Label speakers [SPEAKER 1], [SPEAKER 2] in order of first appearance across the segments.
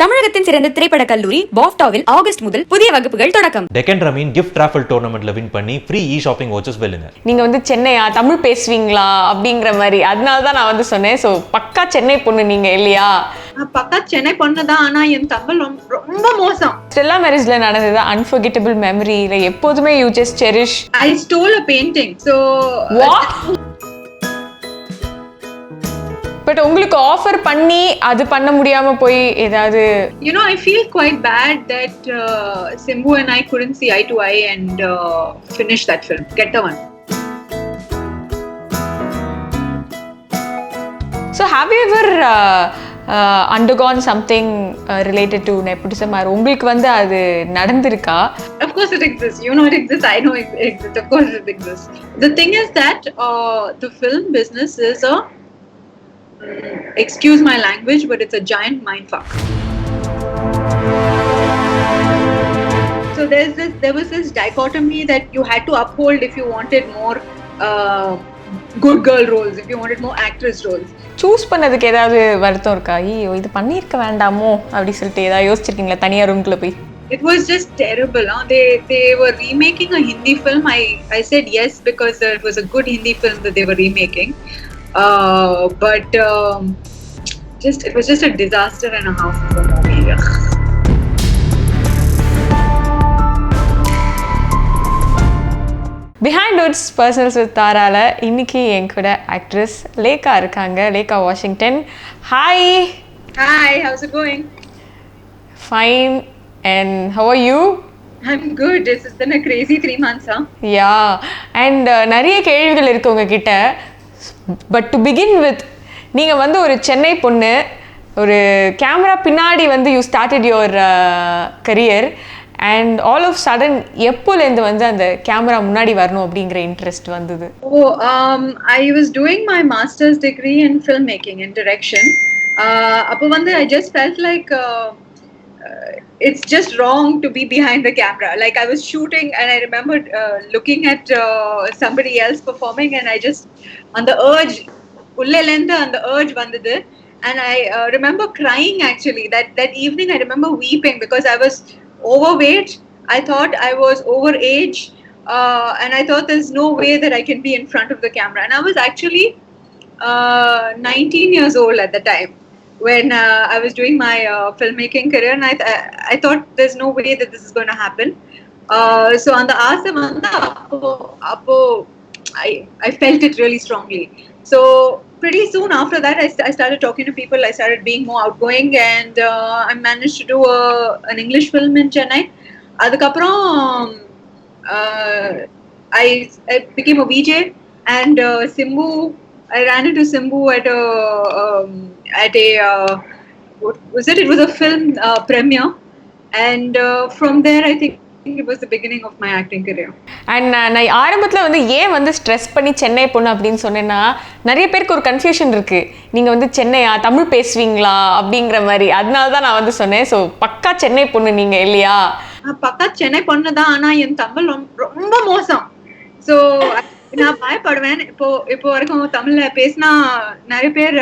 [SPEAKER 1] தமிழகத்தின் சிறந்த திரைப்பட கல்லூரி பாஃப்டாவில் ஆகஸ்ட் முதல் புதிய வகுப்புகள் தொடக்கம்.
[SPEAKER 2] டெக்கன் ரமீன் கிஃப்ட் ராஃபல் டோர்னமெண்ட்ல வின் பண்ணி ஃப்ரீ ஷாப்பிங் வாச்சஸ் வெல்லுங்க.
[SPEAKER 3] நீங்க சென்னையா தமிழ் பேசுவீங்களா அப்படிங்கிற மாதிரி, அதனால தான் நான் சொன்னேன். ஸோ பக்கா சென்னை பொண்ணு நீங்க இல்லையா?
[SPEAKER 4] பக்கா சென்னை பொண்ணு தான். ஆனா என் தமிழ் ரொம்ப மோசம்.
[SPEAKER 3] ஸ்டெல்லா மேரேஜ்ல நடந்தது அன்ஃபர்கெட்டபிள் மெமரி. எப்போதுமே you just cherish.
[SPEAKER 4] I stole a painting. So
[SPEAKER 3] but உங்களுக்கு ஆஃபர் பண்ணி அது பண்ண முடியாம போய் ஏதாவது
[SPEAKER 4] I feel quite bad that Simbu and I couldn't see eye to eye and finish that film. Get the one.
[SPEAKER 3] So have you ever undergone something related to nepotism? or உங்களுக்கு அது நடந்திருக்கா?
[SPEAKER 4] Of course it exists. You know it exists. I know it exists. Of course it exists. The thing is that the film business is a excuse my language, but it's a giant mindfuck. So there was this dichotomy that you had to uphold if you wanted more good girl roles, if you wanted more actress roles.
[SPEAKER 3] Choose பண்ணதுக்கு ஏதாவது வருத்தம் இருக்கா? ஐயோ இது பண்ணியிருக்க வேண்டாமோ அப்படி சொல்லிட்டு ஏதாவது யோசிச்சிருக்கீங்களா தனியா ரூம்குள்ள போய்?
[SPEAKER 4] It was just terrible. They were remaking a Hindi film. I said yes because it was a good Hindi film that they were remaking. But it was just a disaster and a half of a movie.
[SPEAKER 3] Behind Woods Personals with Taraல இன்னைக்கு என் கூட actress Lekha இருக்காங்க. Lekha Washington. Hi.
[SPEAKER 4] Hi, how's it going?
[SPEAKER 3] Fine. And how are you?
[SPEAKER 4] I'm good. This has been a crazy 3 months, huh?
[SPEAKER 3] Yeah. And நிறைய கேள்விகள் இருக்கு உங்ககிட்ட. But to begin with, நீங்கள் ஒரு சென்னை பொண்ணு, ஒரு கேமரா பின்னாடி you started your career and all of sudden எப்போலேருந்து அந்த கேமரா முன்னாடி வரணும் அப்படிங்கிற இன்ட்ரெஸ்ட் வந்தது?
[SPEAKER 4] I was doing my master's degree in filmmaking and direction. அப்போ I just felt like it's just wrong to be behind the camera. Like I was shooting and I remember looking at somebody else performing and I just on the urge ullelenda and the urge vandadu and I remember crying actually that evening. I remember weeping because I was overweight. I thought I was over age and I thought there's no way that I can be in front of the camera, and I was actually 19 years old at the time when I was doing my filmmaking career, and I thought there's no way that this is going to happen. So on the asam appo I felt it really strongly. So pretty soon after that I started talking to people. I started being more outgoing and I managed to do an English film in Chennai. Adukapram I became a VJ and Simbu. I ran into Simbu at a what was it? It was a film premiere, and from there I think it was the beginning of my acting career.
[SPEAKER 3] And நான் ஆரம்பத்தில் ஏன் stress பண்ணி சென்னை பொண்ணு அப்படின்னு சொன்னேன்னா, நிறைய பேருக்கு ஒரு கன்ஃபியூஷன் இருக்கு. நீங்க சென்னையா தமிழ் பேசுவீங்களா அப்படிங்கிற மாதிரி, அதனால தான் நான் சொன்னேன். ஸோ பக்கா சென்னை பொண்ணு நீங்க இல்லையா?
[SPEAKER 4] பக்கா சென்னை பொண்ணு தான். ஆனா என் தமிழ் ரொம்ப மோசம். ஸோ நான் பயப்படுவேன். இப்போ வரைக்கும் தமிழ்ல பேசினா நிறைய பேர்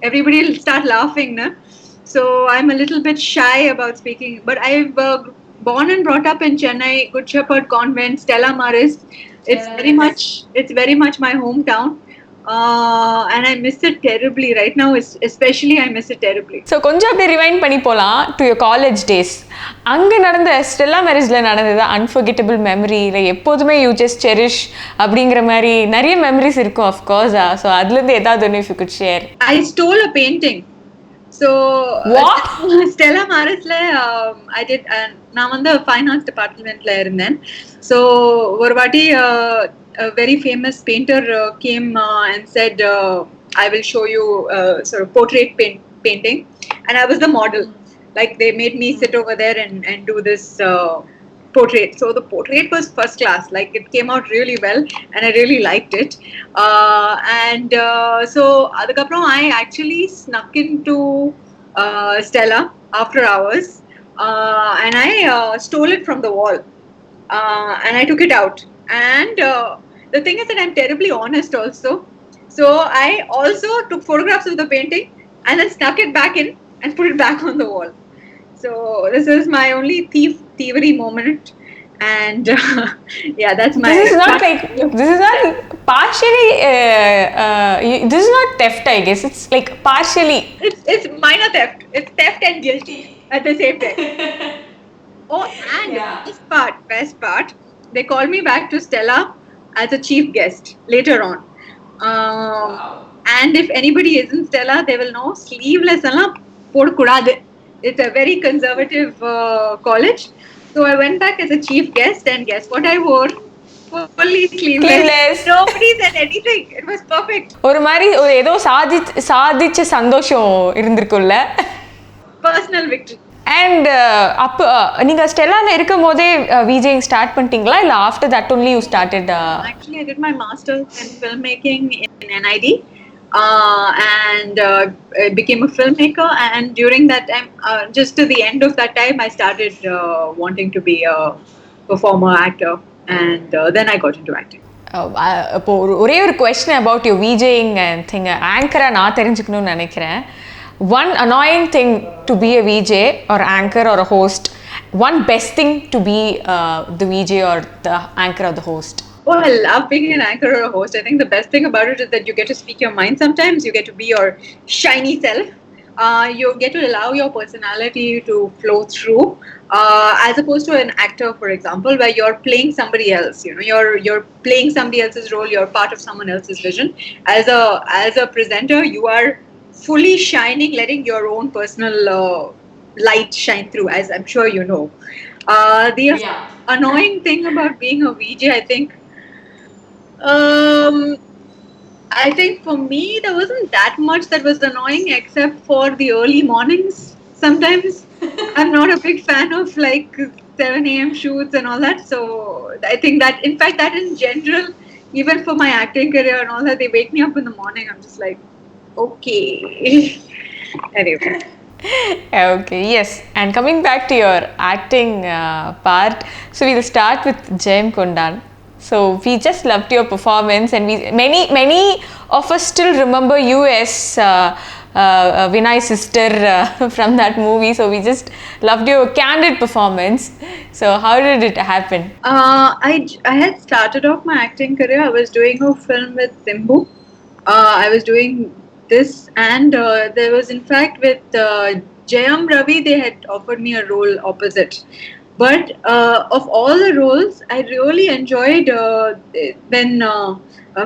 [SPEAKER 4] everybody will start laughing, na? So I'm a little bit shy about speaking, but I've born and brought up in Chennai, Good Shepherd Convent, Stella Maris. It's very much my hometown. And I miss it terribly right now. Especially I miss it terribly.
[SPEAKER 3] So கொஞ்சம் அப்படியே rewind பண்ணி போலாம் to your college days. அங்க நடந்த Stella மேரேஜ்ல நடந்தது unforgettable memory. எப்போதுமே you just cherish அப்படிங்கிற மாதிரி நிறைய மெமரிஸ் இருக்கும் ஆஃப் கோர்ஸ். ஸோ அதுல இருந்து ஏதாவது ஒன்று if you good share.
[SPEAKER 4] I stole a painting. So Stella Marisல I did. நான் ஃபைன் ஆர்ட்ஸ் டிபார்ட்மெண்ட்ல இருந்தேன். So ஒரு வாட்டி a very famous painter came and said, I will show you sort of portrait painting, and I was the model. Like they made me sit over there and do this portrait. So the portrait was first class. Like it came out really well and I really liked it. So adukapram I actually snuck into Stella after hours and I stole it from the wall and I took it out. And the thing is that I'm terribly honest also. So I also took photographs of the painting and then stuck it back in and put it back on the wall. So this is my only thievery moment, and yeah, that's my.
[SPEAKER 3] This is not like, this is not partially, this is not theft, I guess. It's like partially.
[SPEAKER 4] It's minor theft. It's theft and guilty at the same time. Oh, and best part, they called me back to Stella as a chief guest later on. And if anybody is in Stella, they will know sleeveless alla podkudadu. It's a very conservative college. So I went back as a chief guest, and guess what I wore? Fully sleeveless. Nobody said anything. It was perfect.
[SPEAKER 3] ஒரு மாதிரி ஒரு ஏதோ சாதிச்ச சந்தோஷம் இருந்திருக்கும்ல.
[SPEAKER 4] Personal victory.
[SPEAKER 3] And அப்போ நீங்கள் ஸ்டெல்லாவில் இருக்கும் போதே விஜேயிங் ஸ்டார்ட் பண்ணிட்டீங்களா இல்லை after that only you started?
[SPEAKER 4] Actually, I did my master's in filmmaking in NID, and I became a filmmaker. And during that time, just to the end of that time, I started wanting to be a performer, actor, and then I got into acting.
[SPEAKER 3] இப்போ ஒரே ஒரு question about you விஜேயிங் thing ஆங்கராக நான் தெரிஞ்சுக்கணும்னு நினைக்கிறேன். One annoying thing to be a VJ or anchor or a host, one best thing to be the VJ or the anchor or the host.
[SPEAKER 4] Oh, I love being an anchor or a host. I think the best thing about it is that you get to speak your mind sometimes. You get to be your shiny self. You get to allow your personality to flow through, as opposed to an actor, for example, where you're playing somebody else. You know, you're playing somebody else's role. You're part of someone else's vision. As a presenter, you are fully shining, letting your own personal light shine through, as I'm sure you know. The annoying thing about being a VJ, I think for me there wasn't that much that was annoying, except for the early mornings. Sometimes I'm not a big fan of like 7 a.m. shoots and all that. So I think that, in fact, that in general, even for my acting career and all that, they wake me up in the morning. I'm just like, okay. Anyway.
[SPEAKER 3] Okay, yes. And coming back to your acting part, so we'll start with Jayam Kondan. So we just loved your performance, and many of us still remember you as Vinay's sister from that movie. So we just loved your candid performance. So how did it happen?
[SPEAKER 4] I had started off my acting career. I was doing a film with Simbu. I was doing this, and there was, in fact, with Jayam Ravi, they had offered me a role opposite. But of all the roles, I really enjoyed when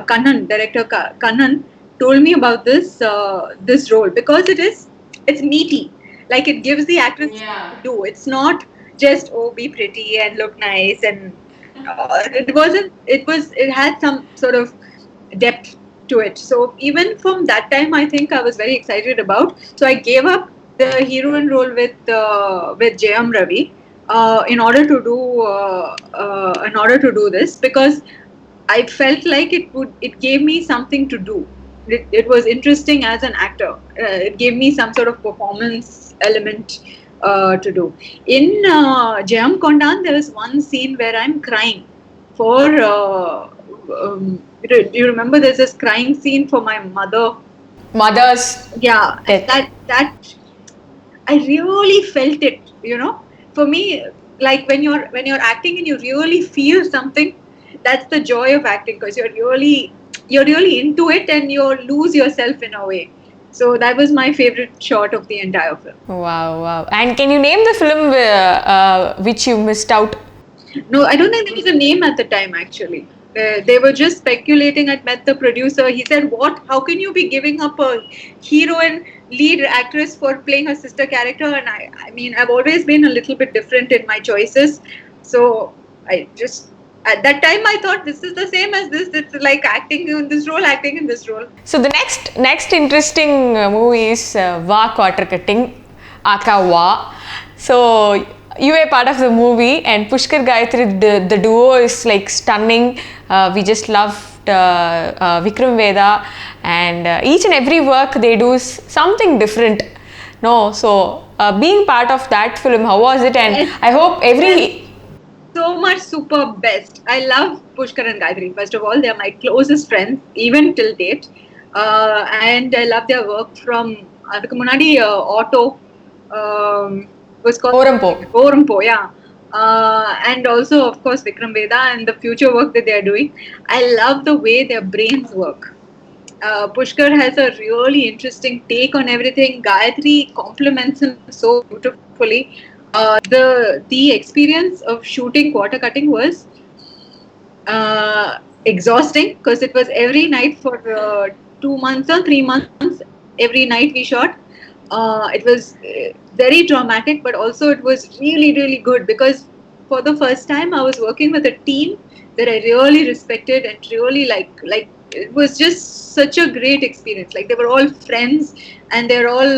[SPEAKER 4] Kannan, director Kannan, told me about this role, because it's meaty. Like, it gives the actress to do. It's not just, oh, be pretty and look nice, and it had some sort of depth to it. So even from that time, I think I was very excited about. So I gave up the heroine role with Jayam Ravi in order to do this, because I felt like it gave me something to do. It was interesting as an actor. It gave me some sort of performance element to do. In Jayam Kondan, there was one scene where I'm crying for. Do you remember there's this crying scene for my mother's? Yeah, death. That I really felt it. You know, for me, like when you're acting and you really feel something, that's the joy of acting, because you're really into it and you lose yourself in a way. So that was my favorite shot of the entire film.
[SPEAKER 3] Wow. And can you name the film which you missed out?
[SPEAKER 4] No, I don't think there was a name at the time, actually. They were just speculating. I met the producer. He said, "What? How can you be giving up a heroine lead actress for playing a sister character?" And I mean, I've always been a little bit different in my choices. So I just, at that time, I thought this is the same as this. It's like acting in this role, acting in this role.
[SPEAKER 3] So the next interesting movie is Va Quarter Cutting, Aka Va. So you were part of the movie, and Pushkar Gayatri, the duo is like stunning. We just loved Vikram Veda, and each and every work they do is something different. No, so being part of that film, how was it? And I hope
[SPEAKER 4] so much superb best. I love Pushkar and Gayatri. First of all, they are my closest friends, even till date. And I love their work from Adukku Munadi, Auto. was called
[SPEAKER 3] Orampo.
[SPEAKER 4] Orampo, yeah. And also, of course, Vikram Veda and the future work that they are doing. I love the way their brains work. Pushkar has a really interesting take on everything. Gayatri complements him so beautifully. The experience of shooting quarter cutting was exhausting because it was every night for 2 months or 3 months. Every night we shot. It was very traumatic, but also it was really, really good because for the first time I was working with a team that I really respected and really like it was just such a great experience. Like they were all friends and they're all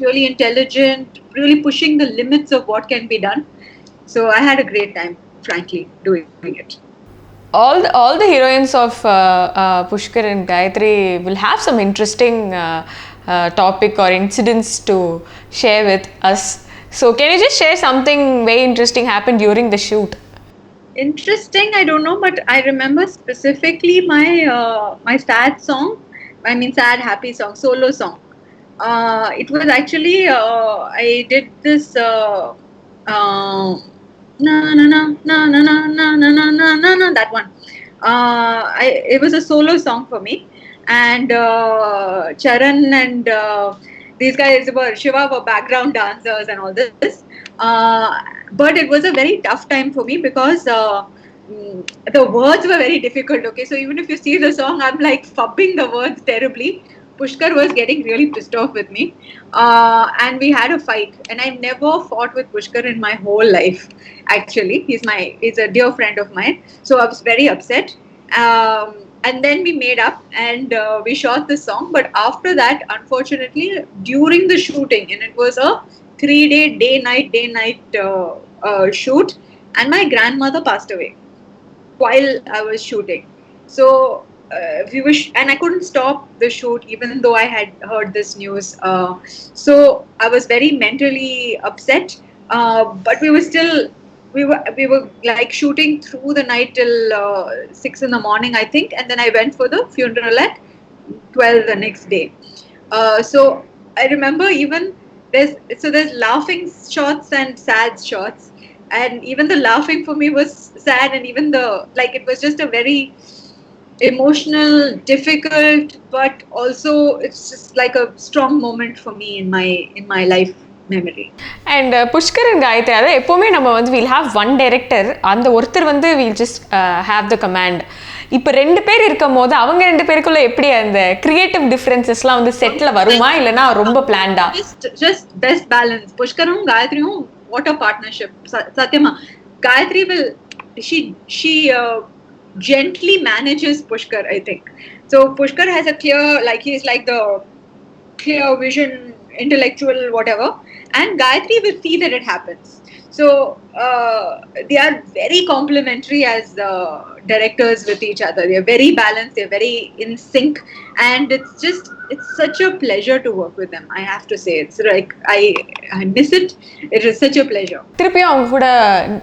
[SPEAKER 4] really intelligent, really pushing the limits of what can be done. So I had a great time, frankly, doing it.
[SPEAKER 3] All the heroines of Pushkar and Gayatri will have some interesting topic or incidents to share with us. So can you just share something very interesting happened during the shoot?
[SPEAKER 4] Interesting, I don't know, but I remember specifically my sad song. I mean, sad happy song, solo song. It was actually I did this na na na na na na na na na na na na that one. It was a solo song for me, and Charan and these guys were Shiva were background dancers and all this. But it was a very tough time for me because the words were very difficult. Okay, so even if you see the song, I'm like fubbing the words terribly. Pushkar was getting really pissed off with me, and we had a fight. And I've never fought with Pushkar in my whole life. Actually, he's a dear friend of mine. So I was very upset. And then we made up and we shot the song. But after that, unfortunately, during the shooting, and it was a 3-day day night shoot, and my grandmother passed away while I was shooting. So and I couldn't stop the shoot even though I had heard this news. So I was very mentally upset, but we were like shooting through the night till 6 in the morning, I think, and then I went for the funeral at 12 the next day. So I remember even there's laughing shots and sad shots, and even the laughing for me was sad, and even it was just a very emotional, difficult, but also it's just like a strong moment for me in my life memory.
[SPEAKER 3] And Pushkar and Gayatri, அதாவது எப்போவுமே நம்ம வந்து we'll have one director, அந்த ஒருத்தர் வந்து we'll just have the command. இப்போ 2 பேர் இருக்கும் போது அவங்க 2 பேருக்குள்ள எப்படி அந்த கிரியேட்டிவ் டிஃபரன்சஸ்லாம் வந்து செட்ல வருமா இல்லனா ரொம்ப பிளான்டா?
[SPEAKER 4] Just best balance. Pushkarum Gayatrium, what a partnership. Satyama, Gayatri she gently manages Pushkar, I think. So Pushkar has a clear, like he's like the clear vision, intellectual, whatever, and Gayatri will see that it happens. So they are very complementary as directors with each other. They are very balanced, they're very in sync, and it's such a pleasure to work with them, I have to say. It's like I miss it. It is such a pleasure.
[SPEAKER 3] திருப்பியும் அவங்க கூட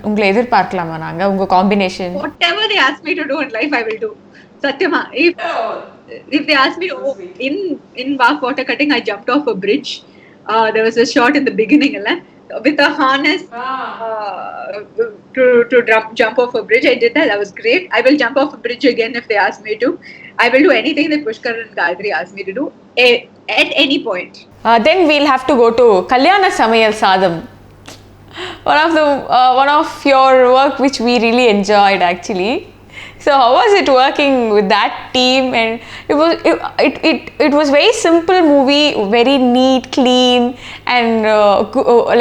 [SPEAKER 3] உங்களை எதிர்பார்க்கலாமா நாங்க உங்க combination?
[SPEAKER 4] Whatever they ask me to do in life, I will do. Satyama, if they ask me, in Vak water cutting, I jumped off a bridge. There was a shot in the beginning, with a harness to jump off a bridge. I did that. That was great. I will jump off a bridge again if they ask me to. I will do anything that Pushkar and Gayatri ask me to do at any point.
[SPEAKER 3] Then we'll have to go to Kalyana Samayal Sadam. One of your work which we really enjoyed actually. So how was it working with that team? And it was very simple movie, very neat, clean, and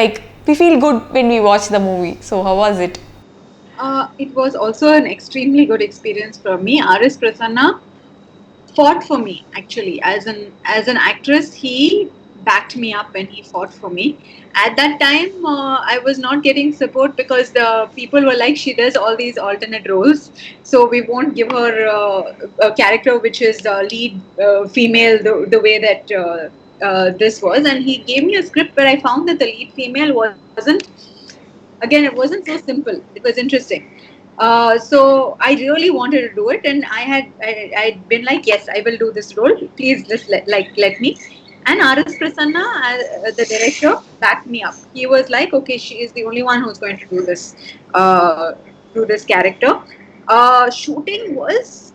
[SPEAKER 3] like we feel good when we watch the movie. So how was it?
[SPEAKER 4] It was also an extremely good experience for me. R.S. Prasanna fought for me actually as an actress. He backed me up and he fought for me. At that time, I was not getting support because the people were like, she does all these alternate roles, so we won't give her a character which is lead female the way that this was. And he gave me a script where I found that the lead female wasn't so simple. It was interesting. So I really wanted to do it, and I'd been like, yes, I will do this role. Please just let me. And R.S. Prasanna, the director, backed me up. He was like, okay, she is the only one who's going to do this character. Shooting was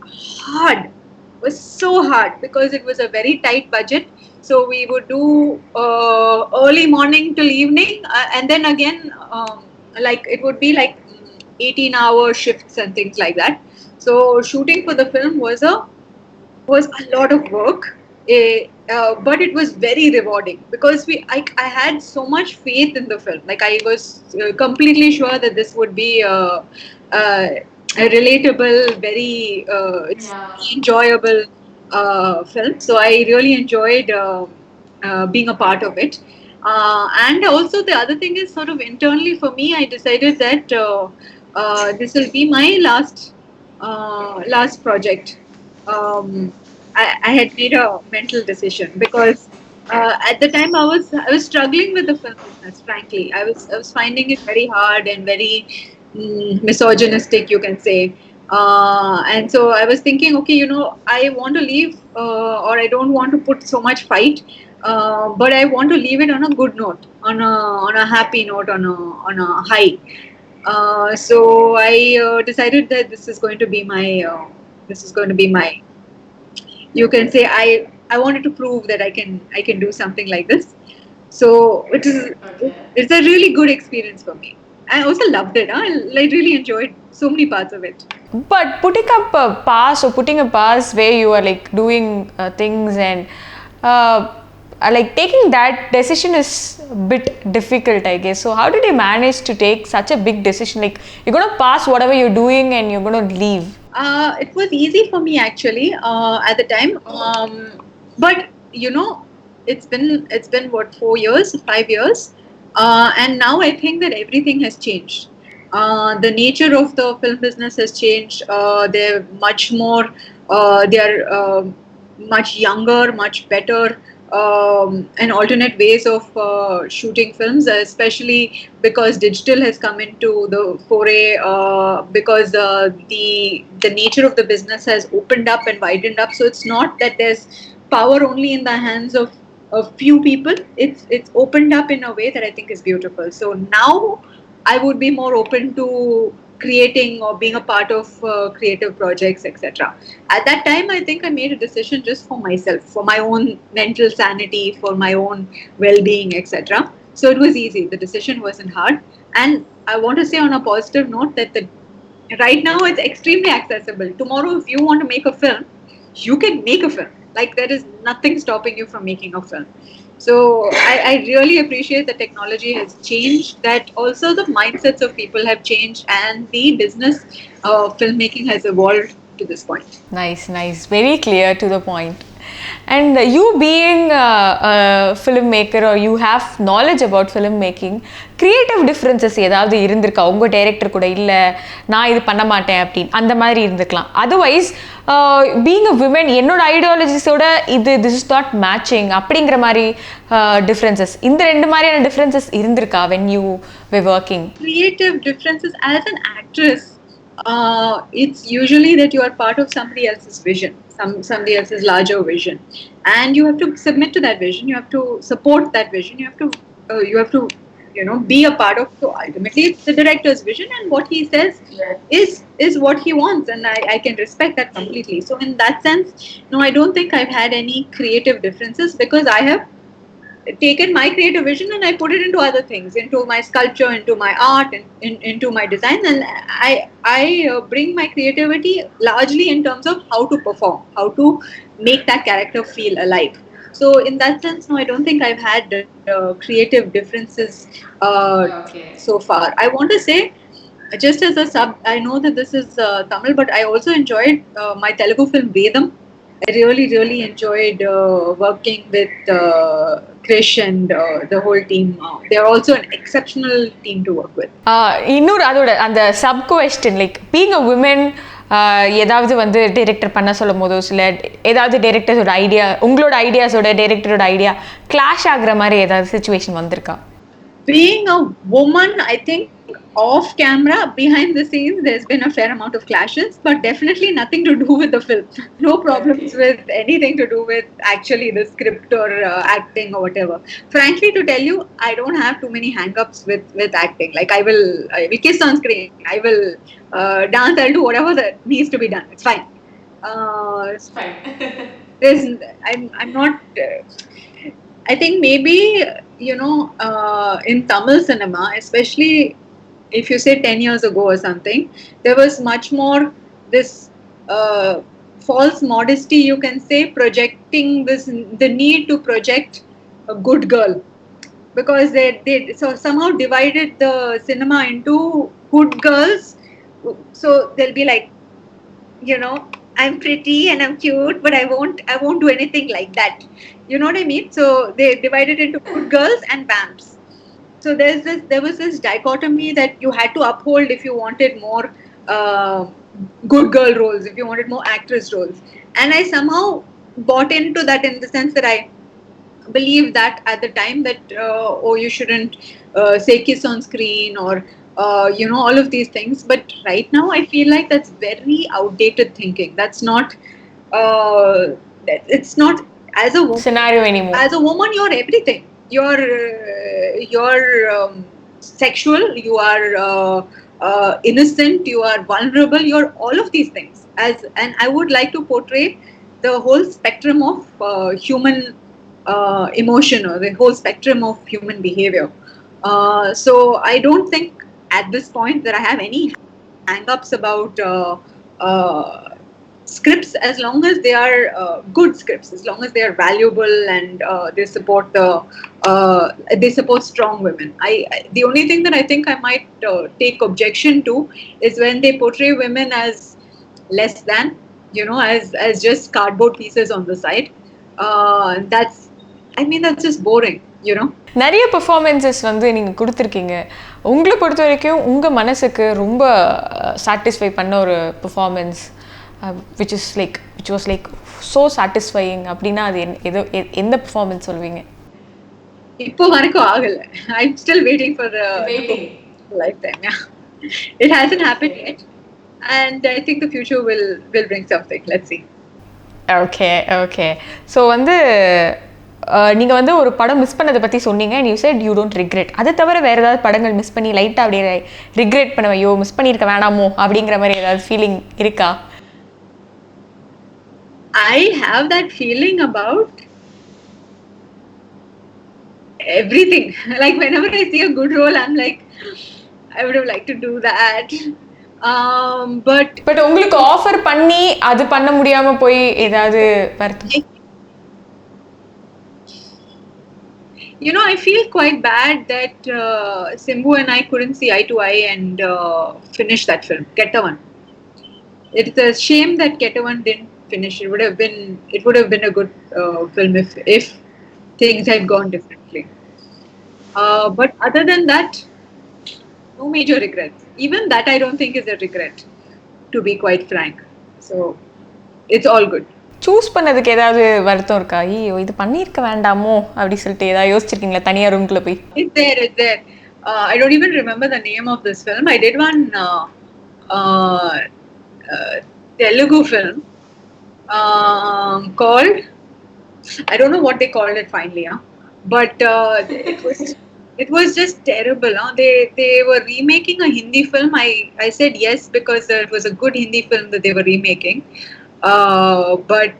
[SPEAKER 4] so hard because it was a very tight budget. So we would do early morning till evening, and then again, like it would be like 18-hour shifts and things like that. So shooting for the film was a lot of work, but it was very rewarding because I had so much faith in the film. Like I was completely sure that this would be a relatable, very enjoyable film. So I really enjoyed being a part of it. And also the other thing is sort of internally for me, I decided that this will be my last project. I had made a mental decision because at the time I was struggling with the film business. Frankly, I was finding it very hard and very misogynistic, you can say. And so I was thinking, okay, I want to leave, or I don't want to put so much fight, but I want to leave it on a good note, on a happy note, on a high. So I decided that this is going to be my. You can say I wanted to prove that I can do something like this. So it's a really good experience for me. I also loved it. I really enjoyed so many parts of it.
[SPEAKER 3] But putting up a pass where you are like doing things and like taking that decision is a bit difficult, I guess. So how did you manage to take such a big decision? Like you're going to pass whatever you're doing and you're going to leave.
[SPEAKER 4] It was easy for me actually at the time, but it's been what 5 years, and now I think that everything has changed. The nature of the film business has changed. They're much more. They're much younger, much better. And alternate ways of shooting films, especially because digital has come into the foray, because the nature of the business has opened up and widened up. So it's not that there's power only in the hands of a few people. It's opened up in a way that I think is beautiful. So now I would be more open to creating or being a part of creative projects, etc. At that time, I think I made a decision just for myself, for my own mental sanity, for my own well-being, etc. So it was easy. The decision wasn't hard. And I want to say on a positive note that right now it's extremely accessible. Tomorrow, if you want to make a film, you can make a film. Like there is nothing stopping you from making a film. So I really appreciate that technology has changed, that also the mindsets of people have changed, and the business filmmaking has evolved to this point.
[SPEAKER 3] Nice. Very clear to the point. And you being a filmmaker, or you have knowledge about filmmaking, creative differences ஏதாவது இருந்திருக்கா? உங்க director கூட இல்ல நான் இது பண்ண மாட்டேன் அப்படின்னு அந்த மாதிரி இருந்துக்கலாம். அதர்வைஸ் பீயிங் அ விமன் என்னோட ஐடியாலஜிஸோட திஸ் இஸ் நாட் மேட்சிங் அப்படிங்கிற மாதிரி டிஃப்ரென்சஸ், இந்த ரெண்டு மாதிரியான டிஃப்ரென்சஸ் இருந்திருக்கா when you were working?
[SPEAKER 4] Creative differences as an actress, it's usually that you are part of somebody else's vision, somebody else's larger vision, and you have to submit to that vision. You have to support that vision. You have to be a part of. So ultimately, it's the director's vision, and what he says is what he wants, and I can respect that completely. So in that sense, no, I don't think I've had any creative differences, because I have taken my creative vision and I put it into other things, into my sculpture, into my art, and into my design, and I bring my creativity largely in terms of how to perform, how to make that character feel alive. So in that sense, no, I don't think I've had creative differences so far. I want to say, just as a sub, I know that this is Tamil, but I also enjoyed my Telugu film Vedam. I really enjoyed working with Krish and the whole team. They are also an exceptional team to work with.
[SPEAKER 3] இன்னொரு அதோட அந்த sub question, like being a women, ஏதாவது வந்து director பண்ண சொல்லும் போதோ சில ஏதாவது டைரக்டர்ஸோட ஐடியா, உங்களோட ஐடியாஸோட டைரக்டரோட ஐடியா கிளாஷ் ஆகுற மாதிரி ஏதாவது சிச்சுவேஷன் வந்திருக்கா?
[SPEAKER 4] Being a woman, I think off camera, behind the scenes, there's been a fair amount of clashes, but definitely nothing to do with the film. No problems with anything to do with actually the script or acting or whatever. Frankly, to tell you, I don't have too many hang-ups with acting. Like I will kiss on screen, I will dance, I'll do whatever that needs to be done. It's fine. It's fine. I'm not. I think maybe in Tamil cinema, especially if you say 10 years ago or something, there was much more this false modesty, you can say, projecting the need to project a good girl, because they so somehow divided the cinema into good girls. So they'll be like, I'm pretty and I'm cute, but I won't do anything like that. You know what I mean? So they divided into good girls and vamps. So there was this dichotomy that you had to uphold if you wanted more good girl roles, if you wanted more actress roles. And I somehow bought into that, in the sense that I believed that at the time that you shouldn't say kiss on screen, or all of these things. But right now I feel like that's very outdated thinking. That's not it's not, as a woman,
[SPEAKER 3] scenario anymore.
[SPEAKER 4] As a woman, you're everything. You're sexual, you are innocent, you are vulnerable, you're all of these things. And I would like to portray the whole spectrum of human emotion, or the whole spectrum of human behavior. So I don't think at this point that I have any hang-ups about scripts, as long as they are good scripts, as long as they are valuable, and they support strong women. The only thing that I think I might take objection to is when they portray women as less than, as just cardboard pieces on the side. That's just boring.
[SPEAKER 3] நிறைய performances வந்து நீங்கள் கொடுத்துருக்கீங்க. உங்களை பொறுத்த வரைக்கும் உங்கள் மனசுக்கு ரொம்ப சாட்டிஸ்ஃபை பண்ண ஒரு performance which was like so satisfying அப்படின்னா அது எந்த பெர்ஃபார்மன்ஸ் சொல்வீங்க?
[SPEAKER 4] இப்போ வரைக்கும் ஆகல. I'm still waiting for the lifetime. Yeah, it hasn't happened yet, and I think the future will bring something. Let's see.
[SPEAKER 3] Okay. So வந்து நீங்கள் வந்து ஒரு படம் மிஸ் பண்ணதை பற்றி சொன்னீங்க, and you said you don't regret. அதை தவிர வேறு ஏதாவது படங்கள் மிஸ் பண்ணி லைட்டாக அப்படியே ரிக்ரெட் பண்ணுவேன், ஐயோ மிஸ் பண்ணியிருக்க வேணாமோ அப்படிங்கிற மாதிரி ஏதாவது ஃபீலிங் இருக்கா?
[SPEAKER 4] I have that feeling about everything. Like whenever I see a good role, I'm like, I would have liked to do that.
[SPEAKER 3] But உங்களுக்கு ஆஃபர் பண்ணி அது பண்ண முடியாம போய் ஏதாவது வருத்தம்?
[SPEAKER 4] I feel quite bad that Simbu and I couldn't see eye to eye and finish that film, Kettavan. It's a shame that Kettavan didn't finish. It would have been a good film if things had gone differently. But other than that, no major regrets. Even that I don't think is a regret, to be quite frank. So it's all good.
[SPEAKER 3] Choose பண்ணதுக்கு ஏதாவது வருத்தம் இருக்கா? ஐயோ இது பண்ணியிருக்க வேண்டாமோ அப்படி சொல்லிட்டு ஏதாவது யோசிச்சிருக்கீங்களா தனியாக ரூம்குள்ள போய்?
[SPEAKER 4] It's there. I don't even remember the name of this film. I did one Telugu film called, I don't know what they called it finally, but it was just terrible. They were remaking a Hindi film. I said yes because it was a good Hindi film that they were remaking, but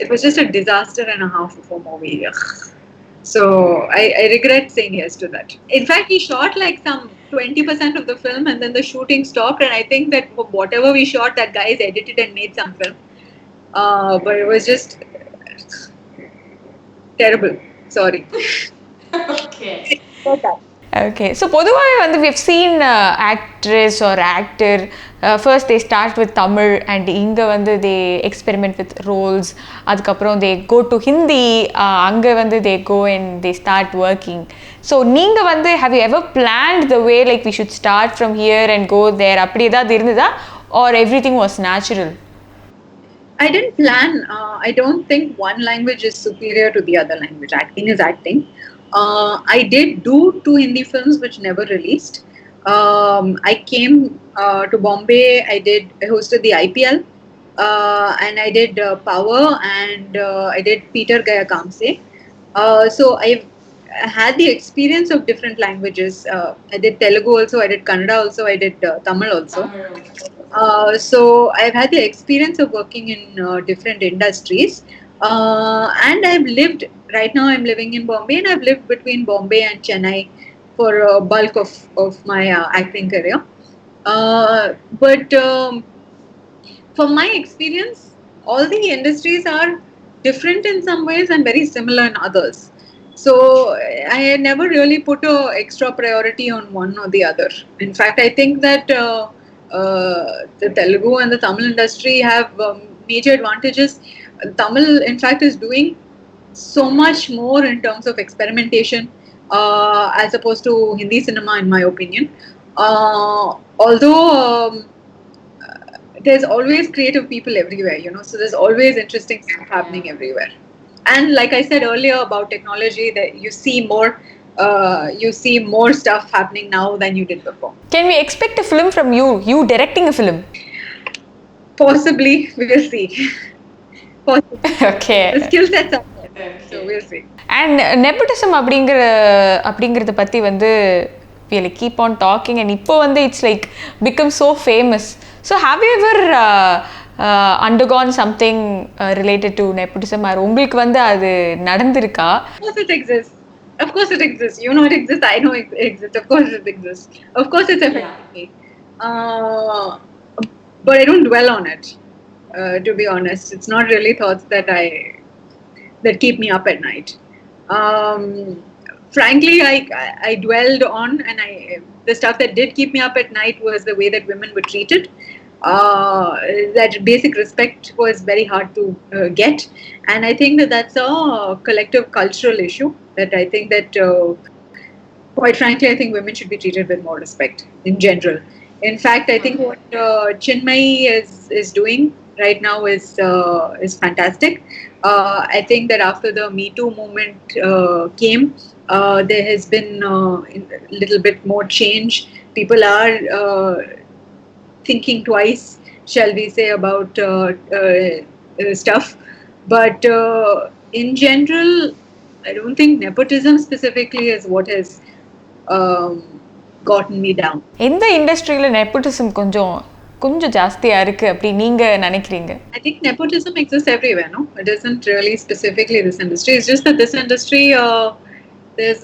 [SPEAKER 4] it was just a disaster and a half of a movie. So I regret saying yes to that. In fact, he shot like some 20% of the film, and then the shooting stopped, and I think that whatever we shot, that guy has edited and made some film. But it was just terrible. Sorry.
[SPEAKER 3] Okay. So பொதுவாகவே வந்து we have seen actress or actor first they start with Tamil and இங்கே வந்து they experiment with roles, அதுக்கப்புறம் they go to Hindi, அங்கே வந்து they go and they start working. So நீங்கள் வந்து have you ever planned the way like we should start from here and go there, அப்படி ஏதாவது இருந்ததா, or everything was natural?
[SPEAKER 4] I didn't plan. I don't think one language is superior to the other language. Acting is acting. I did do 2 Hindi films which never released. I came to Bombay. I hosted the IPL, and I did Power, and I did Peter Gaya Kamse. So I've had the experience of different languages. I did Telugu also. I did Kannada also. I did Tamil also. So I've had the experience of working in different industries, and I've lived. Right now, I'm living in Bombay, and I've lived between Bombay and Chennai for a bulk of my acting career. But from my experience, all the industries are different in some ways and very similar in others. So I had never really put a extra priority on one or the other. In fact, I think that the Telugu and the Tamil industry have major advantages. Tamil, in fact, is doing so much more in terms of experimentation as opposed to Hindi cinema, in my opinion. Although there's always creative people everywhere, so there's always interesting stuff happening everywhere. And like I said earlier about technology, that you see more stuff happening now than you did before.
[SPEAKER 3] Can we expect a film from you directing a film?
[SPEAKER 4] Possibly, we'll see. Possibly.
[SPEAKER 3] Okay.
[SPEAKER 4] The skill sets are there, so we'll see.
[SPEAKER 3] And nepotism அப்படிங்கிறத பற்றி வந்து we'll keep on talking, and இப்போ வந்து it's like become so famous. So have you ever undergone something related to nepotism, or உங்களுக்கு வந்து அது நடந்திருக்கா?
[SPEAKER 4] Of course it exists. Of course it exists. You know it exists. I know it exists. Of course it exists. Of course it's affected me. But I don't dwell on it. To be honest, it's not really thoughts that keep me up at night. Frankly, I dwelled on, and the stuff that did keep me up at night was the way that women were treated. That basic respect was very hard to get, and I think that's a collective cultural issue. That I think that, quite frankly, I think women should be treated with more respect in general. In fact, I think what Chinmay is doing right now is fantastic. I think that after the Me Too movement came, there has been a little bit more change. People are thinking twice, shall we say, about stuff. But in general, I don't think nepotism specifically is what has gotten me down.
[SPEAKER 3] எந்த இண்டஸ்ட்ரியில nepotism கொஞ்சம் ஜாஸ்தியா இருக்கு அப்படி நீங்க நினைக்கிறீங்க?
[SPEAKER 4] I think nepotism exists everywhere, no? It isn't really specifically this industry. It's just that this industry, there's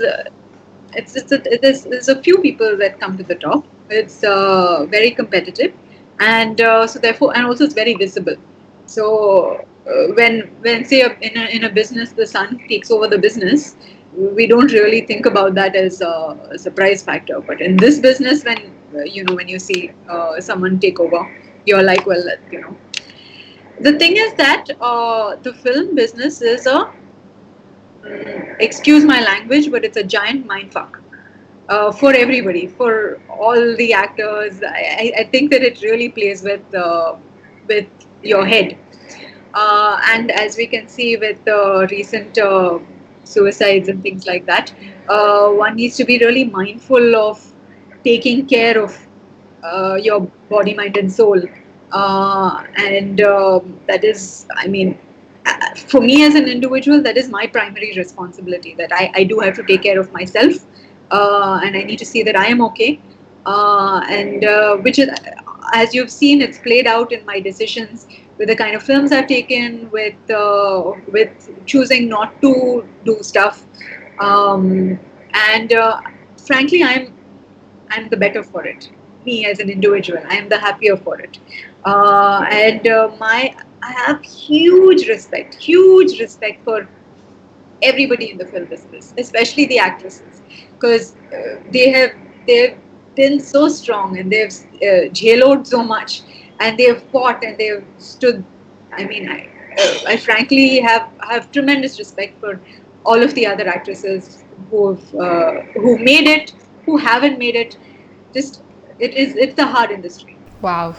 [SPEAKER 4] a few people that come to the top. It's very competitive, and so therefore, and also it's very visible. So when say in a business the son takes over the business, we don't really think about that as a surprise factor. But in this business, when you see someone take over, you're like, well, The thing is that the film business is excuse my language, but it's a giant mindfuck for everybody, for all the actors. I think that it really plays with your head. And as we can see with recent suicides and things like that, one needs to be really mindful of taking care of your body, mind and soul. And that is, I mean, for me as an individual, that is my primary responsibility, that I do have to take care of myself, and I need to see that I am okay. And which is, as you've seen, it's played out in my decisions with the kind of films I've taken, with choosing not to do stuff. And frankly, I'm the better for it. Me as an individual, I am the happier for it. I have huge respect for everybody in the film business, especially the actresses, because they've been so strong, and they've jailoed so much, and they've fought, and they've stood. I mean, I frankly have tremendous respect for all of the other actresses who made it, who haven't made it. Just it's a hard industry.
[SPEAKER 3] Wow,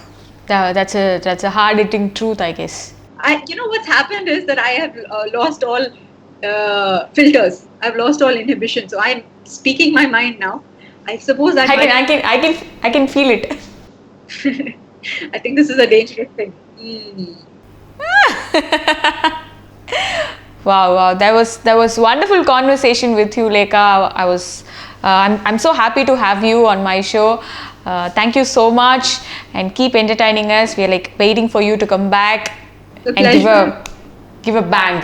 [SPEAKER 3] that's a hard hitting truth, I guess.
[SPEAKER 4] What's happened is that I have lost all filters. I've lost all inhibition, so I'm speaking my mind now. I suppose that
[SPEAKER 3] I can feel it.
[SPEAKER 4] I think this is a dangerous thing.
[SPEAKER 3] Wow. That was wonderful conversation with you, Lekha. I'm so happy to have you on my show. Thank you so much, and keep entertaining us. We are like waiting for you to come back
[SPEAKER 4] The
[SPEAKER 3] and
[SPEAKER 4] pleasure.
[SPEAKER 3] give a bang.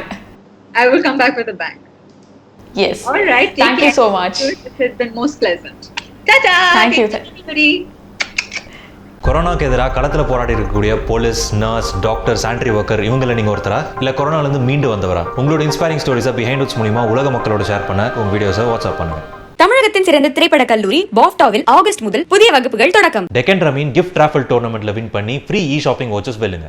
[SPEAKER 4] I will come back with a bang.
[SPEAKER 3] Yes.
[SPEAKER 4] All right. take
[SPEAKER 3] Thank you
[SPEAKER 4] care.
[SPEAKER 3] so much.
[SPEAKER 4] It has been most pleasant. Ta-ta!
[SPEAKER 3] Thank you.
[SPEAKER 4] Everybody.
[SPEAKER 2] கொரோனாக்கு எதிராக களத்தில் போராடி இருக்கக்கூடிய police, nurse, doctor, sanitary worker இவங்கள நீங்கள் ஒருத்தரா இல்லை கொரோனாலேருந்து மீண்டு வந்தவரா? உங்களோட இன்ஸ்பைரிங் ஸ்டோரிஸை பிஹைண்ட் உட்ஸ் மூலிமா உலக மக்களோட ஷேர் பண்ண உங்கள் வீடியோஸை வாட்ஸ்அப் பண்ணுங்க.
[SPEAKER 1] தமிழகத்தின் சிறந்த திரைப்பட கல்லூரி பாஃப்டாவில் ஆகஸ்ட் முதல் புதிய வகுப்புகள் தொடக்கம்.
[SPEAKER 2] டெக்கன் ரமீன் கிஃப்ட் ராஃபல் டோர்னமெண்ட்ல வின் பண்ணி ஃப்ரீ இ ஷாப்பிங் வாட்சஸ் வெல்லுங்க.